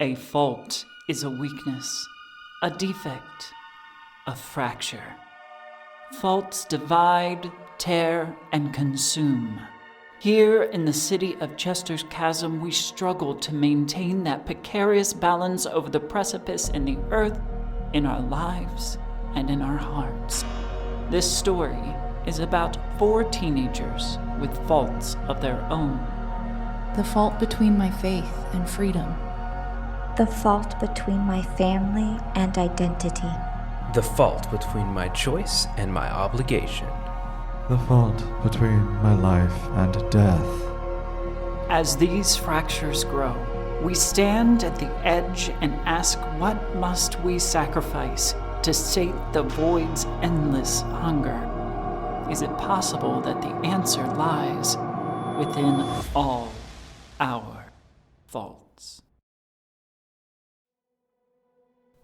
A fault is a weakness, a defect, a fracture. Faults divide, tear, and consume. Here in the city of Chester's Chasm, we struggle to maintain that precarious balance over the precipice in the earth, in our lives, and in our hearts. This story is about 4 teenagers with faults of their own. The fault between my faith and freedom. The fault between my family and identity. The fault between my choice and my obligation. The fault between my life and death. As these fractures grow, we stand at the edge and ask, what must we sacrifice to sate the void's endless hunger? Is it possible that the answer lies within all our faults?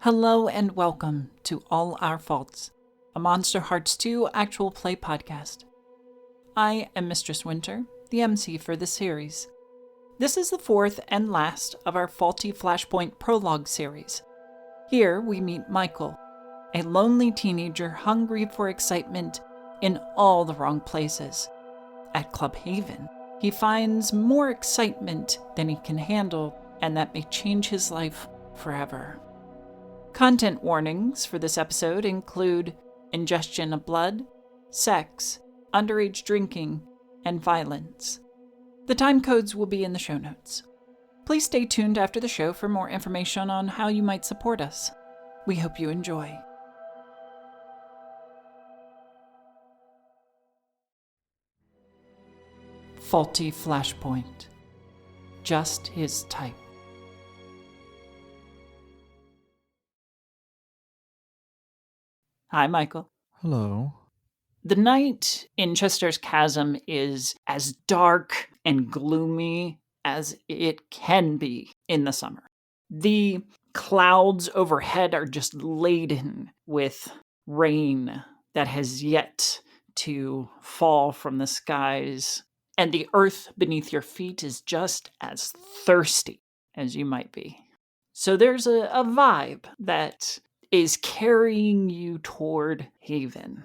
Hello and welcome to All Our Faults, a Monster Hearts 2 actual play podcast. I am Mistress Winter, the MC for the series. This is the 4th and last of our Faulty Flashpoint Prologue series. Here we meet Michael, a lonely teenager hungry for excitement in all the wrong places. At Club Haven, he finds more excitement than he can handle, and that may change his life forever. Content warnings for this episode include ingestion of blood, sex, underage drinking, and violence. The time codes will be in the show notes. Please stay tuned after the show for more information on how you might support us. We hope you enjoy. Faulty Flashpoint. Just his type. Hi, Michael. Hello. The night in Chester's Chasm is as dark and gloomy as it can be in the summer. The clouds overhead are just laden with rain that has yet to fall from the skies, and the earth beneath your feet is just as thirsty as you might be. So there's a vibe that is carrying you toward Haven.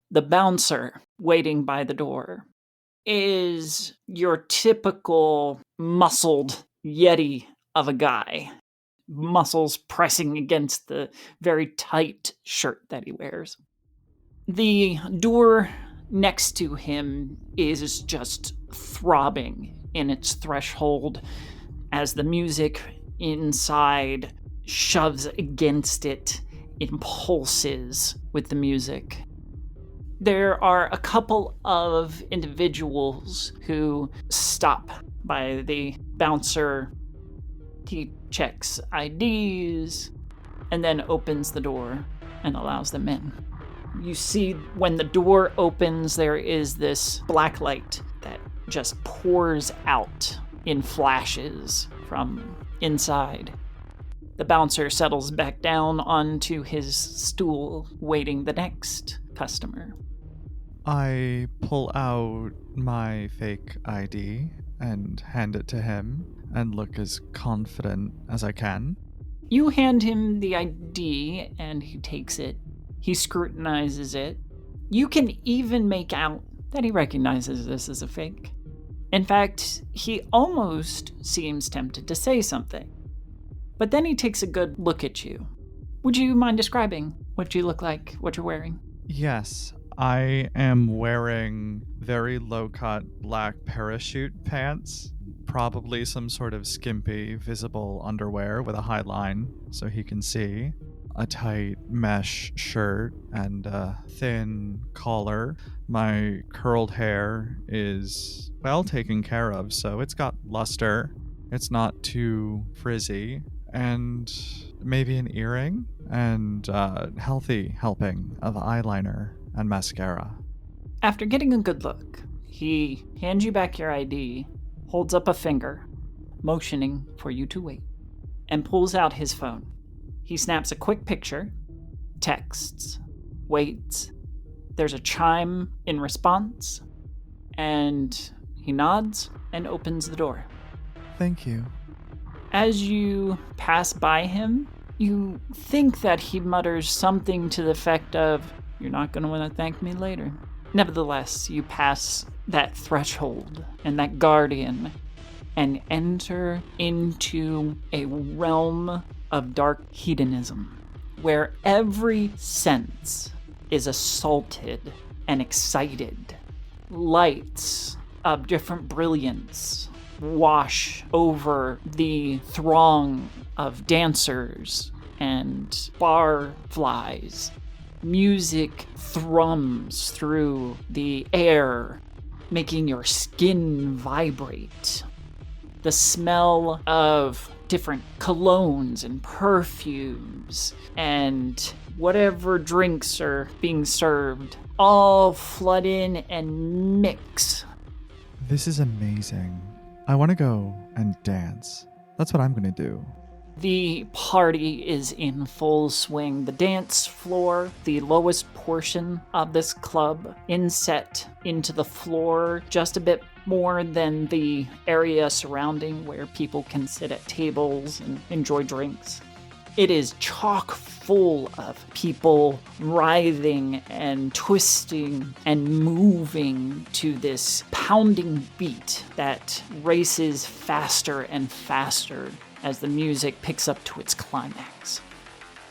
The bouncer waiting by the door is your typical muscled yeti of a guy, muscles pressing against the very tight shirt that he wears. The door next to him is just throbbing in its threshold as the music inside shoves against it, impulses with the music. There are a couple of individuals who stop by the bouncer. He checks IDs and then opens the door and allows them in. You see when the door opens, there is this black light that just pours out in flashes from inside. The bouncer settles back down onto his stool, waiting the next customer. I pull out my fake ID and hand it to him and look as confident as I can. You hand him the ID and he takes it. He scrutinizes it. You can even make out that he recognizes this as a fake. In fact, he almost seems tempted to say something. But then he takes a good look at you. Would you mind describing what you look like, what you're wearing? Yes, I am wearing very low-cut black parachute pants, probably some sort of skimpy, visible underwear with a high line so he can see, a tight mesh shirt, and a thin collar. My curled hair is well taken care of, so it's got luster. It's not too frizzy, and maybe an earring, and a healthy helping of eyeliner and mascara. After getting a good look, he hands you back your ID, holds up a finger, motioning for you to wait, and pulls out his phone. He snaps a quick picture, texts, waits. There's a chime in response, and he nods and opens the door. Thank you. As you pass by him, you think that he mutters something to the effect of, "You're not going to want to thank me later." Nevertheless, you pass that threshold and that guardian and enter into a realm of dark hedonism, where every sense is assaulted and excited. Lights of different brilliance wash over the throng of dancers and bar flies. Music thrums through the air, making your skin vibrate. The smell of different colognes and perfumes and whatever drinks are being served all flood in and mix. This is amazing. I want to go and dance. That's what I'm going to do. The party is in full swing. The dance floor, the lowest portion of this club, inset into the floor just a bit more than the area surrounding where people can sit at tables and enjoy drinks. It is chock full of people writhing and twisting and moving to this pounding beat that races faster and faster as the music picks up to its climax.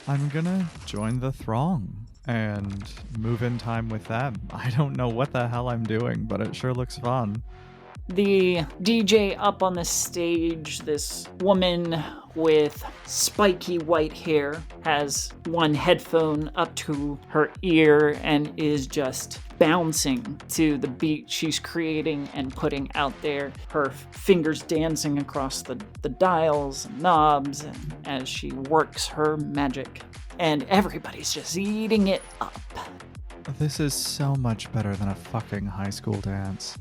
I'm gonna join the throng and move in time with them. I don't know what the hell I'm doing, but it sure looks fun. The DJ up on the stage, this woman with spiky white hair, has one headphone up to her ear and is just bouncing to the beat she's creating and putting out there, her fingers dancing across the dials and knobs and as she works her magic. And everybody's just eating it up. This is so much better than a fucking high school dance.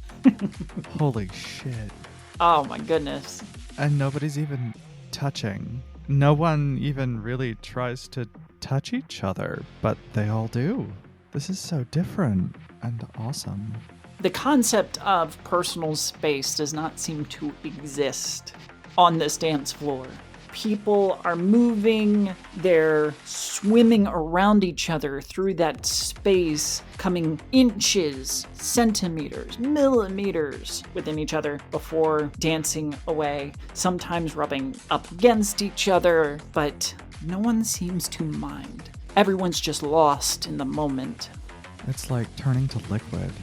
Holy shit. Oh my goodness. And nobody's even touching. No one even really tries to touch each other, but they all do. This is so different and awesome. The concept of personal space does not seem to exist on this dance floor. People are moving, they're swimming around each other through that space, coming inches, centimeters, millimeters within each other before dancing away, sometimes rubbing up against each other, but no one seems to mind. Everyone's just lost in the moment. It's like turning to liquid.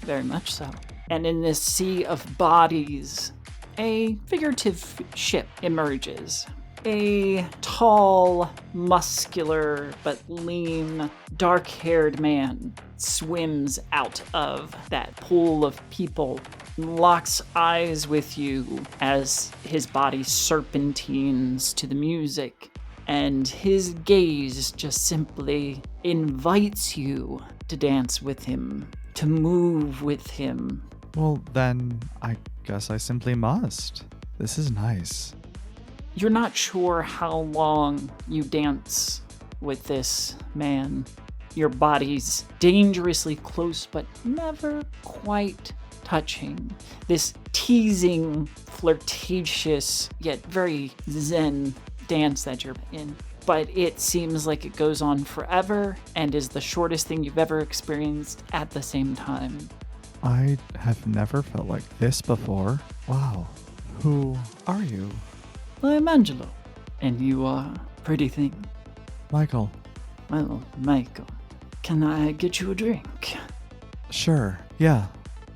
Very much so. And in this sea of bodies, a figurative ship emerges. A tall, muscular, but lean, dark-haired man swims out of that pool of people, locks eyes with you as his body serpentines to the music, and his gaze just simply invites you to dance with him, to move with him. Well, then I guess I simply must. This is nice. You're not sure how long you dance with this man. Your bodies dangerously close, but never quite touching. This teasing, flirtatious, yet very zen dance that you're in. But it seems like it goes on forever and is the shortest thing you've ever experienced at the same time. I have never felt like this before. Wow. Who are you? I'm Angelo, and you are Pretty Thing. Michael. Well, Michael, can I get you a drink? Sure, yeah.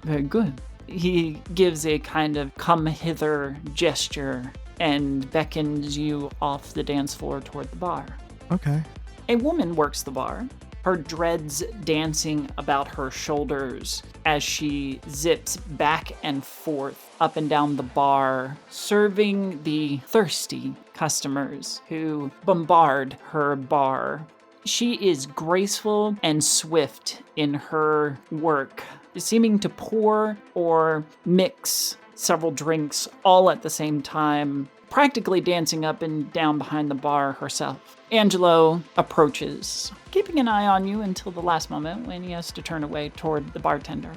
Very good. He gives a kind of come hither gesture and beckons you off the dance floor toward the bar. Okay. A woman works the bar, her dreads dancing about her shoulders as she zips back and forth up and down the bar, serving the thirsty customers who bombard her bar. She is graceful and swift in her work, seeming to pour or mix several drinks all at the same time, practically dancing up and down behind the bar herself. Angelo approaches, keeping an eye on you until the last moment when he has to turn away toward the bartender.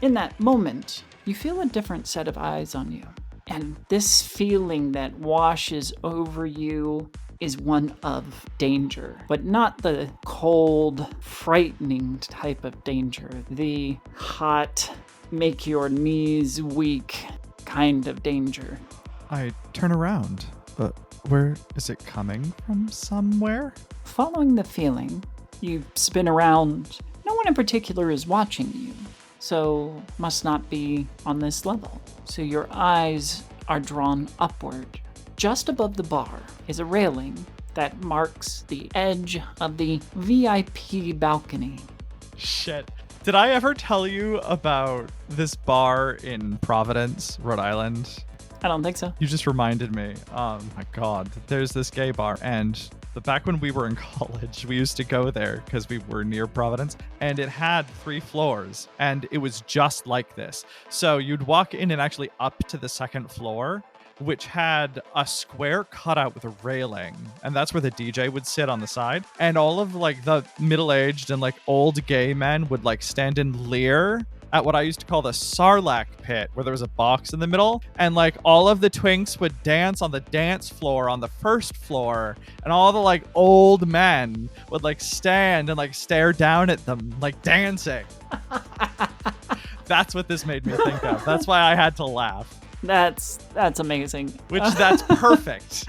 In that moment, you feel a different set of eyes on you, And this feeling that washes over you is one of danger, but not the cold, frightening type of danger, the hot, make your knees weak kind of danger. I turn around. Where is it coming from? Somewhere? Following the feeling, you spin around. No one in particular is watching you, so must not be on this level. So your eyes are drawn upward. Just above the bar is a railing that marks the edge of the VIP balcony. Shit. Did I ever tell you about this bar in Providence, Rhode Island? I don't think so. You just reminded me. Oh my God. There's this gay bar, and back when we were in college, we used to go there because we were near Providence, and it had 3 floors, and it was just like this. So you'd walk in and actually up to the 2nd floor, which had a square cutout with a railing, and that's where the DJ would sit on the side. And all of like the middle-aged and like old gay men would like stand and leer at what I used to call the Sarlacc pit, where there was a box in the middle, and like all of the twinks would dance on the dance floor on the 1st floor, and all the like old men would like stand and like stare down at them like dancing. That's what this made me think of. That's why I had to laugh. That's amazing. That's perfect.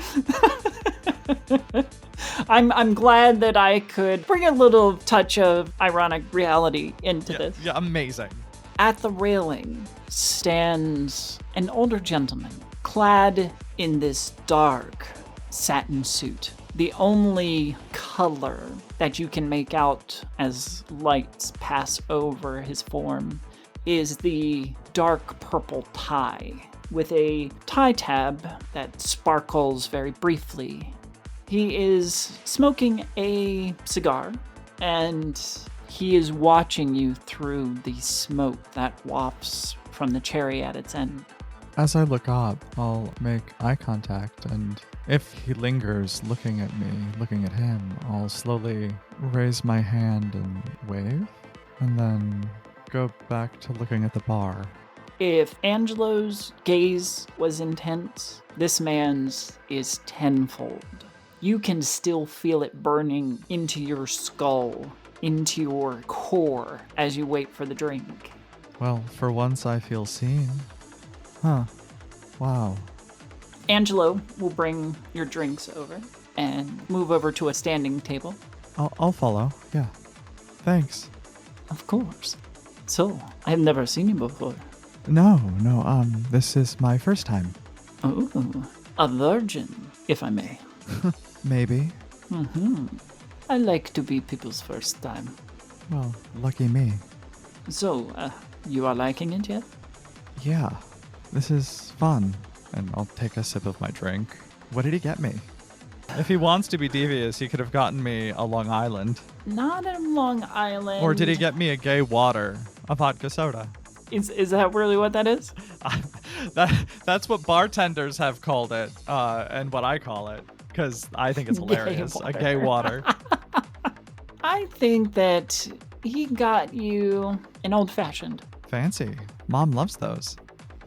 I'm glad that I could bring a little touch of ironic reality into this. Yeah, amazing. At the railing stands an older gentleman, clad in this dark satin suit. The only color that you can make out as lights pass over his form is the dark purple tie, with a tie tab that sparkles very briefly. He is smoking a cigar, and he is watching you through the smoke that wafts from the cherry at its end. As I look up, I'll make eye contact, and if he lingers looking at me, looking at him, I'll slowly raise my hand and wave, and then go back to looking at the bar. If Angelo's gaze was intense, this man's is tenfold. You can still feel it burning into your skull, into your core as you wait for the drink. Well, for once I feel seen. Huh. Wow. Angelo will bring your drinks over and move over to a standing table. I'll follow. Yeah. Thanks. Of course. So, I've never seen you before. No, this is my first time. Oh, a virgin, if I may. Maybe. I like to be people's first time. Well, lucky me. So, you are liking it yet? Yeah, this is fun. And I'll take a sip of my drink. What did he get me? If he wants to be devious, he could have gotten me a Long Island. Not a Long Island. Or did he get me a gay water? A vodka soda? Is that really what that is? That's what bartenders have called it, and what I call it, because I think it's hilarious. A gay water. I think that he got you an old-fashioned. Fancy. Mom loves those.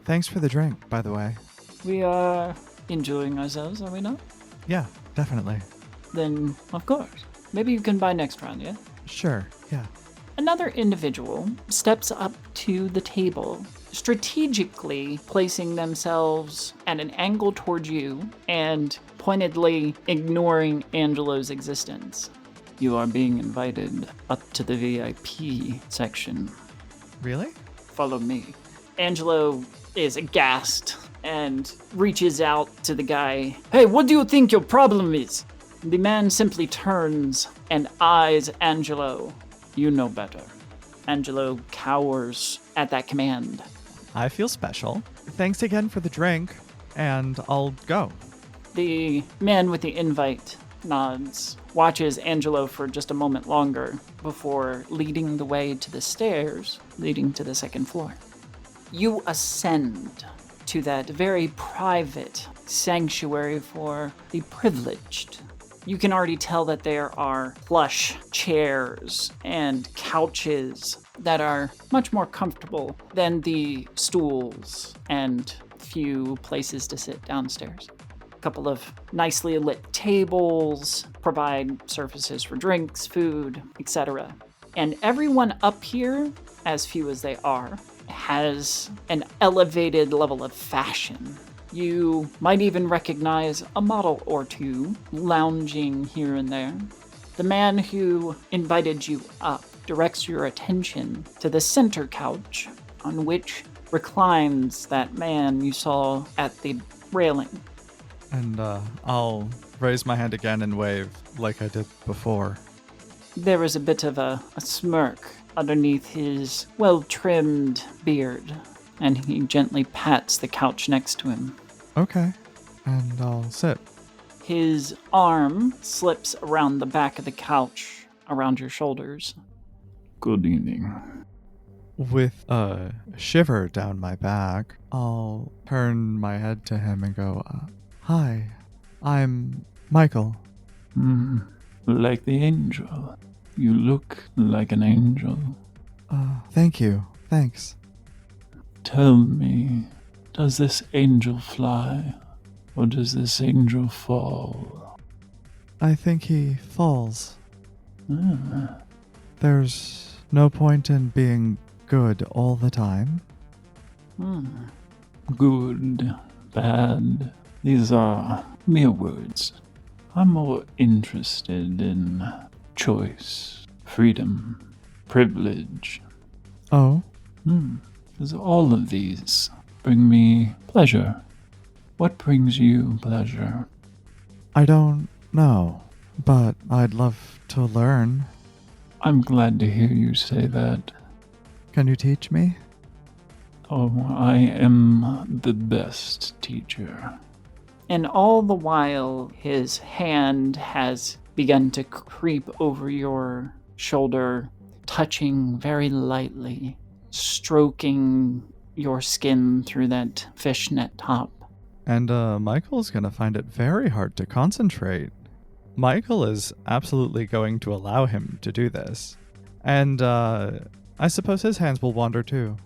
Thanks for the drink, by the way. We are enjoying ourselves, are we not? Yeah, definitely. Then, of course. Maybe you can buy next round, yeah? Sure, yeah. Another individual steps up to the table, strategically placing themselves at an angle toward you and pointedly ignoring Angelo's existence. You are being invited up to the VIP section. Really? Follow me. Angelo is aghast and reaches out to the guy. Hey, what do you think your problem is? The man simply turns and eyes Angelo. You know better. Angelo cowers at that command. I feel special. Thanks again for the drink, and I'll go. The man with the invite nods, watches Angelo for just a moment longer before leading the way to the stairs leading to the 2nd floor. You ascend to that very private sanctuary for the privileged. You can already tell that there are plush chairs and couches that are much more comfortable than the stools and few places to sit downstairs. A couple of nicely lit tables provide surfaces for drinks, food, etc. And everyone up here, as few as they are, has an elevated level of fashion. You might even recognize a model or two lounging here and there. The man who invited you up directs your attention to the center couch on which reclines that man you saw at the railing. And I'll raise my hand again and wave like I did before. There is a bit of a smirk underneath his well-trimmed beard, and he gently pats the couch next to him. Okay, and I'll sit. His arm slips around the back of the couch, around your shoulders. Good evening. With a shiver down my back, I'll turn my head to him and go, "Hi, I'm Michael." Like the angel. You look like an angel. Thank you. Thanks. Tell me, does this angel fly? Or does this angel fall? I think he falls. Ah, There's no point in being good all the time. good, bad. These are mere words. I'm more interested in choice, freedom, privilege. Oh? Does all of these bring me pleasure? What brings you pleasure? I don't know, but I'd love to learn. I'm glad to hear you say that. Can you teach me? Oh, I am the best teacher. And all the while, his hand has begun to creep over your shoulder, touching very lightly, stroking your skin through that fishnet top. And Michael's gonna find it very hard to concentrate. Michael is absolutely going to allow him to do this. And I suppose his hands will wander too.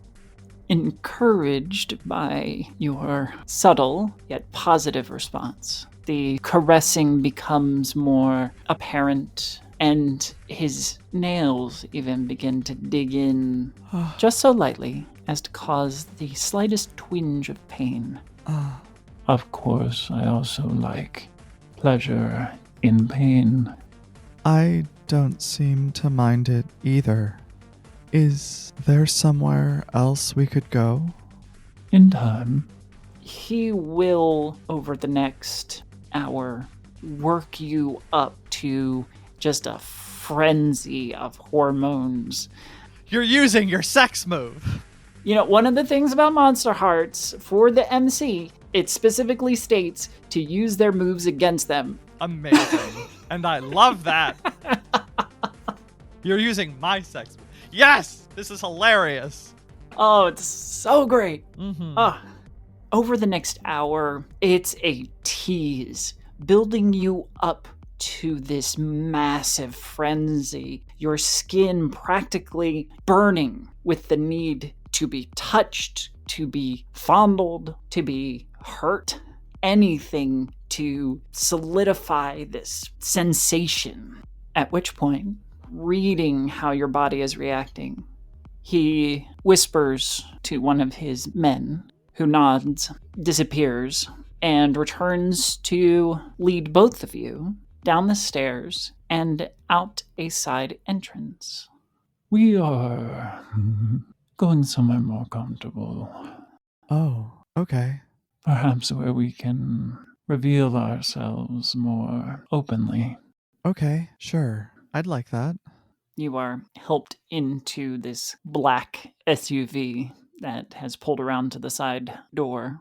Encouraged by your subtle yet positive response, the caressing becomes more apparent, and his nails even begin to dig in just so lightly as to cause the slightest twinge of pain. Of course, I also like pleasure in pain. I don't seem to mind it either. Is there somewhere else we could go? In time. He will, over the next hour, work you up to just a frenzy of hormones. You're using your sex move! You know, one of the things about Monster Hearts, for the MC, it specifically states to use their moves against them. Amazing. And I love that. You're using my sex move. Yes! This is hilarious. Oh, it's so great. Mm-hmm. Over the next hour, it's a tease, building you up to this massive frenzy, your skin practically burning with the need to be touched, to be fondled, to be hurt, anything to solidify this sensation. At which point, reading how your body is reacting, he whispers to one of his men, who nods, disappears, and returns to lead both of you down the stairs and out a side entrance. We are going somewhere more comfortable. Oh, okay. Perhaps where we can reveal ourselves more openly. Okay, sure. I'd like that. You are helped into this black SUV that has pulled around to the side door.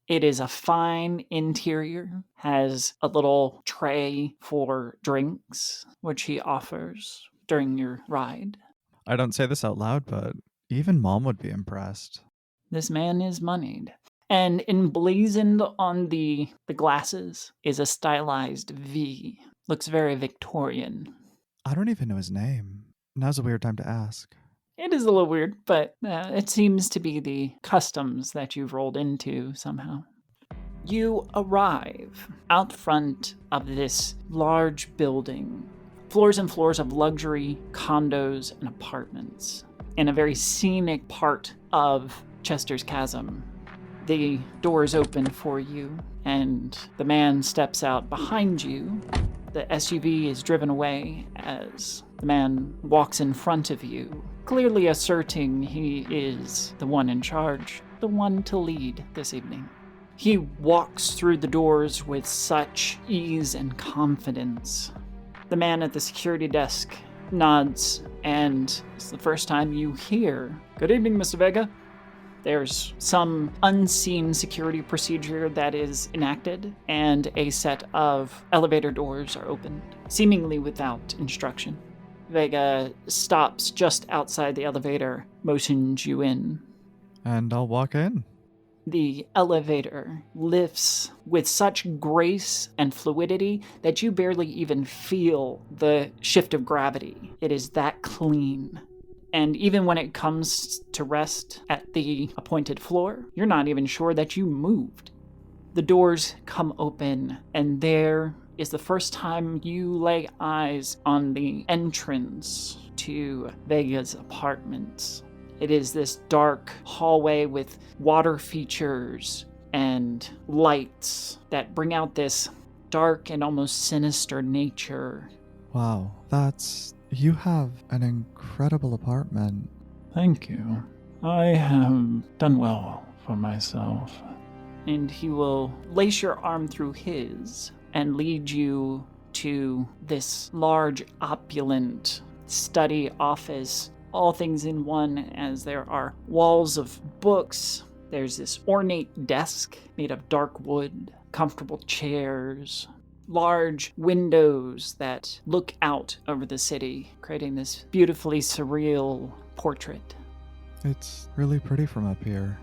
It is a fine interior, has a little tray for drinks, which he offers during your ride. I don't say this out loud, but even Mom would be impressed. This man is moneyed. And emblazoned on the glasses is a stylized V. Looks very Victorian. I don't even know his name. Now's a weird time to ask. It is a little weird, but it seems to be the customs that you've rolled into somehow. You arrive out front of this large building, floors and floors of luxury condos and apartments, in a very scenic part of Chester's Chasm. The doors open for you, and the man steps out behind you. The SUV is driven away as the man walks in front of you, clearly asserting he is the one in charge, the one to lead this evening. He walks through the doors with such ease and confidence. The man at the security desk nods, and it's the first time you hear, "Good evening, Mr. Vega." There's some unseen security procedure that is enacted, and a set of elevator doors are opened, seemingly without instruction. Vega stops just outside the elevator, motions you in. And I'll walk in. The elevator lifts with such grace and fluidity that you barely even feel the shift of gravity. It is that clean. And even when it comes to rest at the appointed floor, you're not even sure that you moved. The doors come open, and there is the first time you lay eyes on the entrance to Vega's apartments. It is this dark hallway with water features and lights that bring out this dark and almost sinister nature. Wow, you have an incredible apartment. Thank you. I have done well for myself. And he will lace your arm through his and lead you to this large, opulent study office. All things in one, as there are walls of books. There's this ornate desk made of dark wood, comfortable chairs, large windows that look out over the city, creating this beautifully surreal portrait. It's really pretty from up here.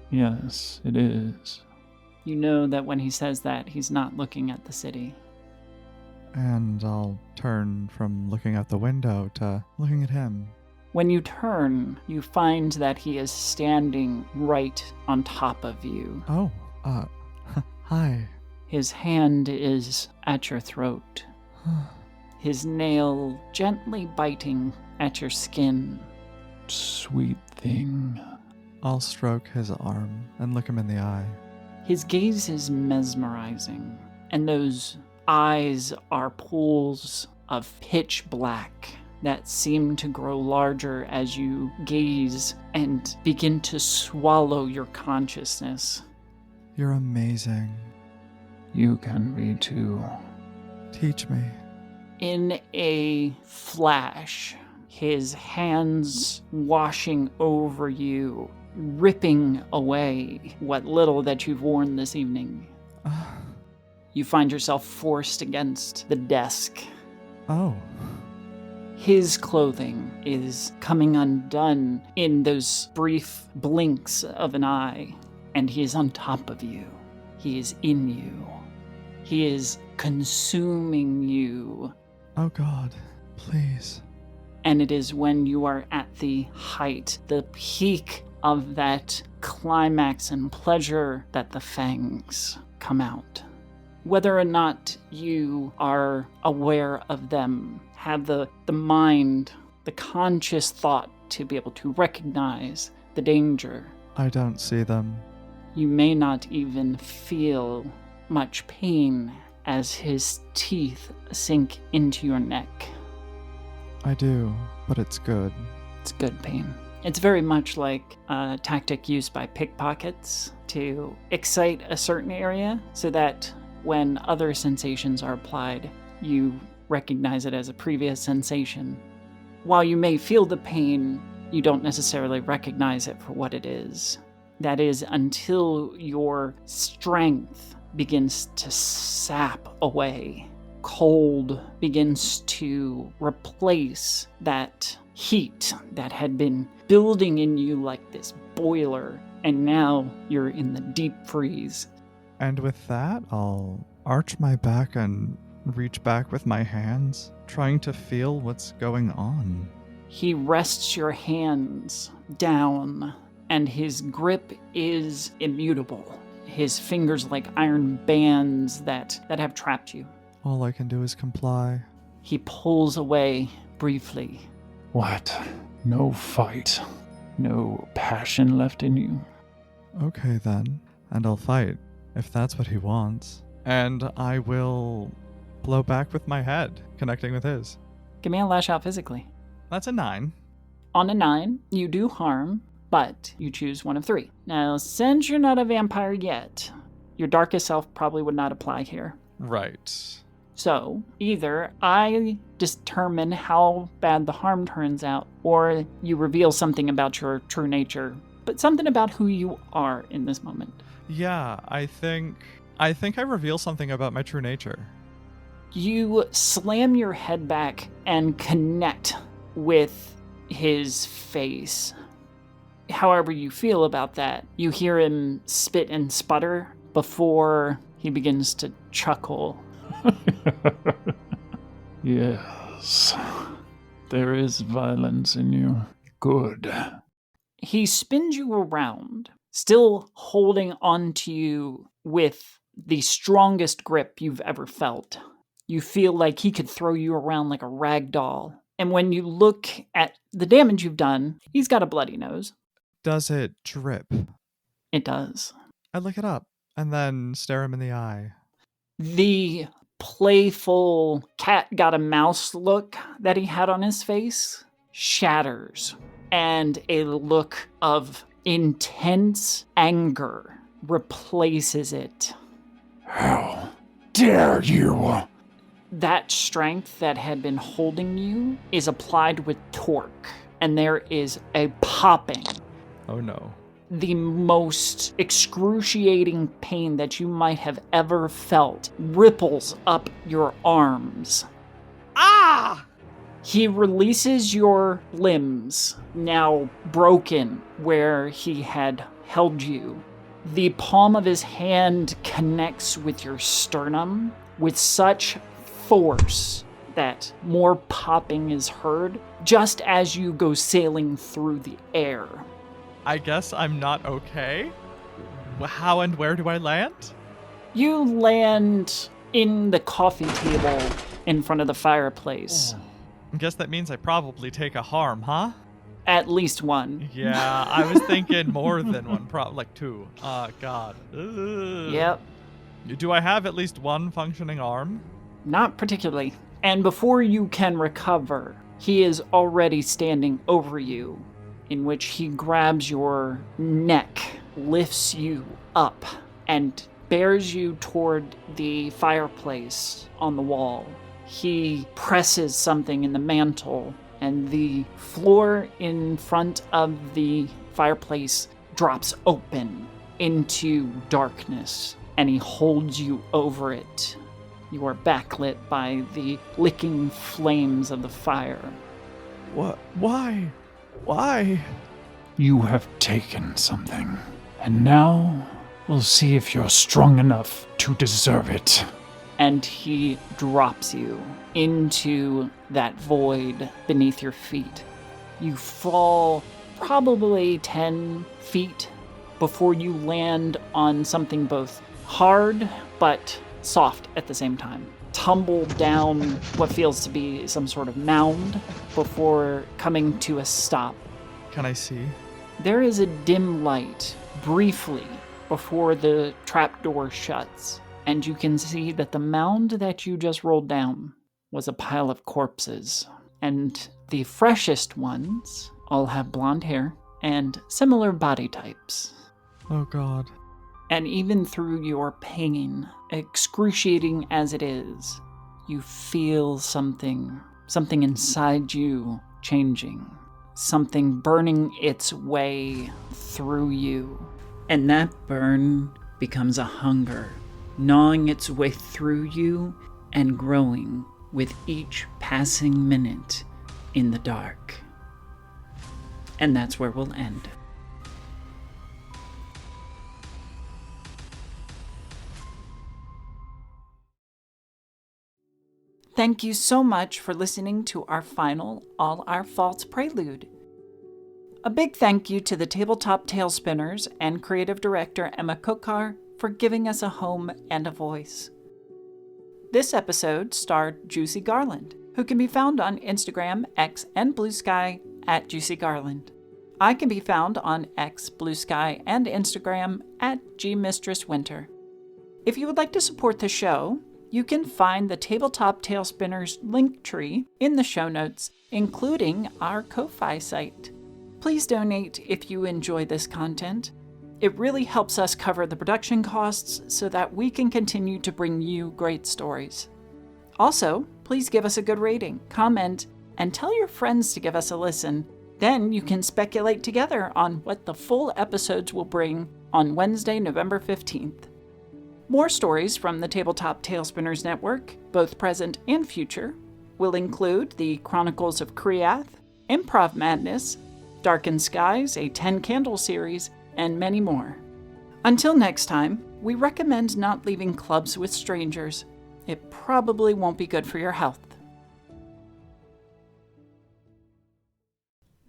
Yes, it is. You know that when he says that, he's not looking at the city. And I'll turn from looking out the window to looking at him. When you turn, you find that he is standing right on top of you. Oh, hi. His hand is at your throat, his nail gently biting at your skin. Sweet thing. I'll stroke his arm and look him in the eye. His gaze is mesmerizing, and those eyes are pools of pitch black that seem to grow larger as you gaze and begin to swallow your consciousness. You're amazing. You can be too. Teach me. In a flash, his hands washing over you, ripping away what little that you've worn this evening. You find yourself forced against the desk. Oh. His clothing is coming undone in those brief blinks of an eye, and he is on top of you. He is in you. He is consuming you. Oh God, please. And it is when you are at the height, the peak of that climax and pleasure, that the fangs come out. Whether or not you are aware of them, have the mind, the conscious thought to be able to recognize the danger. I don't see them. You may not even feel much pain as his teeth sink into your neck. I do, but it's good. It's good pain. It's very much like a tactic used by pickpockets to excite a certain area so that when other sensations are applied, you recognize it as a previous sensation. While you may feel the pain, you don't necessarily recognize it for what it is. That is until your strength begins to sap away. Cold begins to replace that heat that had been building in you like this boiler, and now you're in the deep freeze. And with that, I'll arch my back and reach back with my hands, trying to feel what's going on. He rests your hands down, and his grip is immutable. His fingers like iron bands that have trapped you. All I can do is comply. He pulls away briefly. What? No fight? No passion left in you? Okay then, and I'll fight, if that's what he wants. And I will blow back with my head, connecting with his. Give me a lash out physically. That's a 9. On a 9, you do harm, but you choose one of 3. Now, since you're not a vampire yet, your darkest self probably would not apply here. Right. So, either I determine how bad the harm turns out, or you reveal something about your true nature, but something about who you are in this moment. Yeah, I think I reveal something about my true nature. You slam your head back and connect with his face. However you feel about that, you hear him spit and sputter before he begins to chuckle. Yes. There is violence in you. Good. He spins you around, still holding onto you with the strongest grip you've ever felt. You feel like he could throw you around like a rag doll. And when you look at the damage you've done, he's got a bloody nose. Does it drip? It does. I look it up and then stare him in the eye. The playful cat got a mouse look that he had on his face shatters, and a look of intense anger replaces it. How dare you? That strength that had been holding you is applied with torque, and there is a popping. Oh no. The most excruciating pain that you might have ever felt ripples up your arms. Ah! He releases your limbs, now broken where he had held you. The palm of his hand connects with your sternum with such force that more popping is heard just as you go sailing through the air. I guess I'm not okay? How and where do I land? You land in the coffee table in front of the fireplace. I guess that means I probably take a harm, huh? At least one. Yeah, I was thinking more than one, like 2. God. Ugh. Yep. Do I have at least one functioning arm? Not particularly. And before you can recover, he is already standing over you, in which he grabs your neck, lifts you up, and bears you toward the fireplace on the wall. He presses something in the mantle, and the floor in front of the fireplace drops open into darkness, and he holds you over it. You are backlit by the licking flames of the fire. What? Why? Why? You have taken something, and now we'll see if you're strong enough to deserve it. And he drops you into that void beneath your feet. You fall probably 10 feet before you land on something both hard but soft at the same time. Tumble down what feels to be some sort of mound before coming to a stop. Can I see? There is a dim light briefly before the trapdoor shuts, and you can see that the mound that you just rolled down was a pile of corpses. And the freshest ones all have blonde hair and similar body types. Oh God. And even through your pain, excruciating as it is, you feel something inside you changing. Something burning its way through you. And that burn becomes a hunger, gnawing its way through you and growing with each passing minute in the dark. And that's where we'll end. Thank you so much for listening to our final All Our Faults prelude. A big thank you to the Tabletop Tailspinners and creative director Emma Kokar for giving us a home and a voice. This episode starred Juicy Garland, who can be found on Instagram, X, and Blue Sky at Juicy Garland. I can be found on X, Blue Sky, and Instagram at gmistresswinter. If you would like to support the show, you can find the Tabletop Tailspinners link tree in the show notes, including our Ko-Fi site. Please donate if you enjoy this content. It really helps us cover the production costs so that we can continue to bring you great stories. Also, please give us a good rating, comment, and tell your friends to give us a listen. Then you can speculate together on what the full episodes will bring on Wednesday, November 15th. More stories from the Tabletop Tailspinners Network, both present and future, will include the Chronicles of Kriath, Improv Madness, Darkened Skies, a 10-candle series, and many more. Until next time, we recommend not leaving clubs with strangers. It probably won't be good for your health.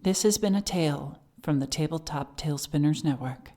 This has been a tale from the Tabletop Tailspinners Network.